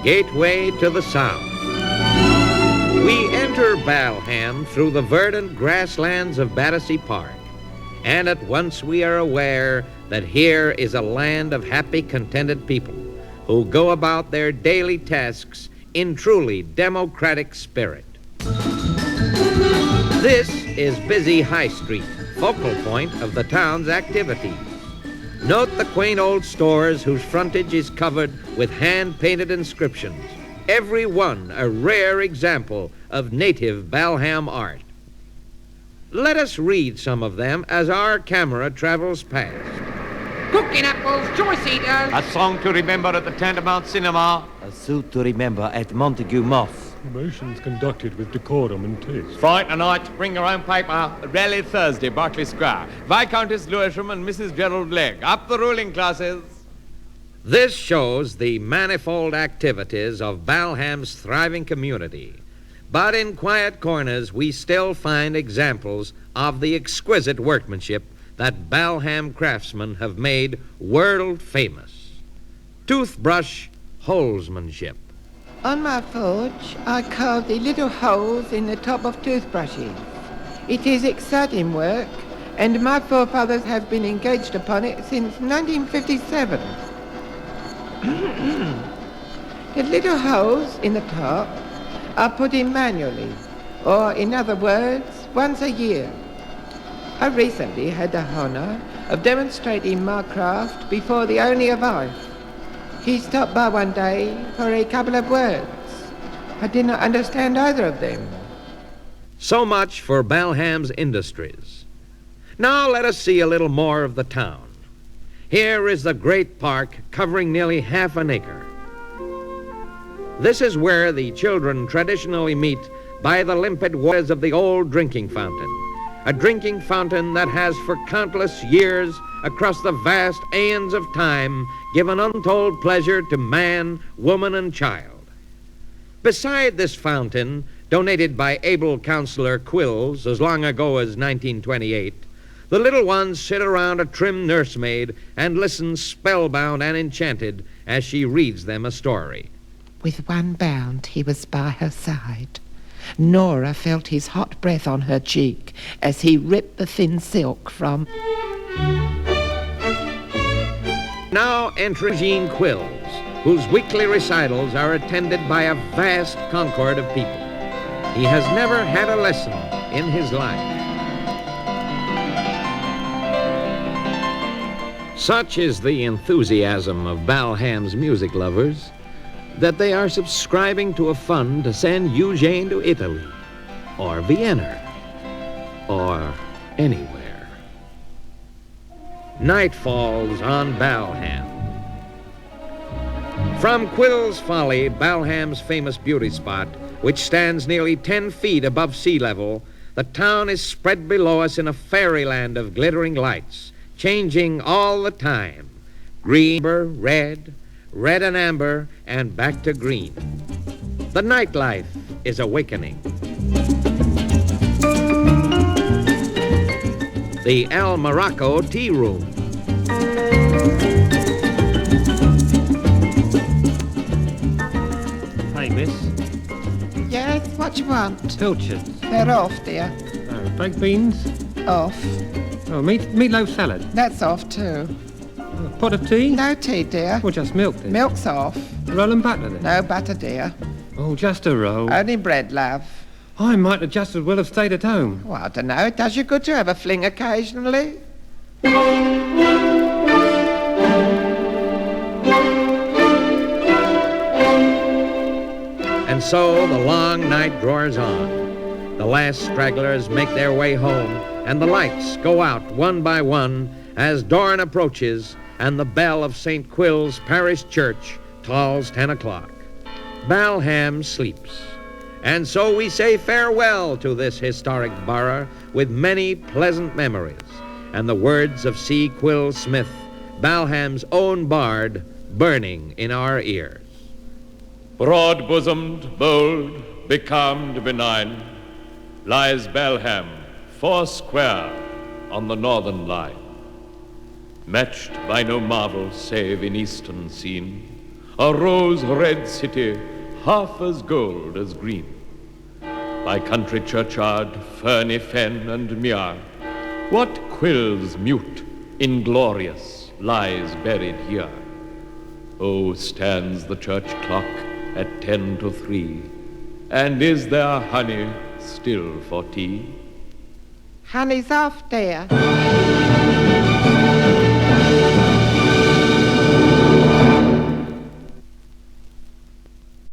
gateway to the Sound. We enter Balham through the verdant grasslands of Battersea Park, and at once we are aware that here is a land of happy, contented people who go about their daily tasks in truly democratic spirit. This is busy High Street, focal point of the town's activities. Note the quaint old stores whose frontage is covered with hand-painted inscriptions, every one a rare example of native Balham art. Let us read some of them as our camera travels past. Cooking apples, choice eaters. A song to remember at the Tantamount Cinema. A suit to remember at Montague Moss. Motions conducted with decorum and taste. Fright tonight, bring your own paper. Rally Thursday, Berkeley Square. Viscountess Lewisham and Mrs. Gerald Blake. Up the ruling classes. This shows the manifold activities of Balham's thriving community. But in quiet corners, we still find examples of the exquisite workmanship that Balham craftsmen have made world famous. Toothbrush holesmanship. On my forge, I carve the little holes in the top of toothbrushes. It is exciting work, and my forefathers have been engaged upon it since 1957. The little holes in the top are put in manually, or in other words, once a year. I recently had the honour of demonstrating my craft before the owner of Ife. He stopped by one day for a couple of words. I did not understand either of them. So much for Balham's industries. Now let us see a little more of the town. Here is the great park covering nearly half an acre. This is where the children traditionally meet by the limpid waters of the old drinking fountain, a drinking fountain that has for countless years across the vast aeons of time given untold pleasure to man, woman, and child. Beside this fountain, donated by able Councillor Quills as long ago as 1928, the little ones sit around a trim nursemaid and listen spellbound and enchanted as she reads them a story. With one bound, he was by her side. Nora felt his hot breath on her cheek as he ripped the thin silk from... Now enter Jean Quills, whose weekly recitals are attended by a vast concord of people. He has never had a lesson in his life. Such is the enthusiasm of Balham's music lovers that they are subscribing to a fund to send Eugene to Italy, or Vienna, or anywhere. Night falls on Balham. From Quill's Folly, Balham's famous beauty spot, which stands nearly 10 feet above sea level, the town is spread below us in a fairyland of glittering lights, changing all the time. Green, red, red and amber, and back to green. The nightlife is awakening. The El Morocco Tea Room. Hey, miss. Yes, what you want? Pilchards. They're off, dear. Oh, baked beans. Off. Oh, meatloaf salad. That's off too. A pot of tea? No tea, dear. Or just milk then? Milk's off. Roll and butter then? No butter, dear. Oh, just a roll. Only bread, love. I might have just as well have stayed at home. Well, I don't know. It does you good to have a fling occasionally. And so the long night draws on. The last stragglers make their way home, and the lights go out one by one as dawn approaches and the bell of St. Quill's Parish Church tolls 10 o'clock. Balham sleeps. And so we say farewell to this historic borough with many pleasant memories and the words of C. Quill Smith, Balham's own bard, burning in our ears. Broad-bosomed, bold, becalmed, benign, lies Balham, foursquare on the northern line. Matched by no marvel save in eastern scene, a rose-red city, half as gold as green. By country churchyard, ferny fen and mere, what quills mute, inglorious, lies buried here? Oh, stands the church clock at 10 to 3, and is there honey still for tea? Honey's off, dear.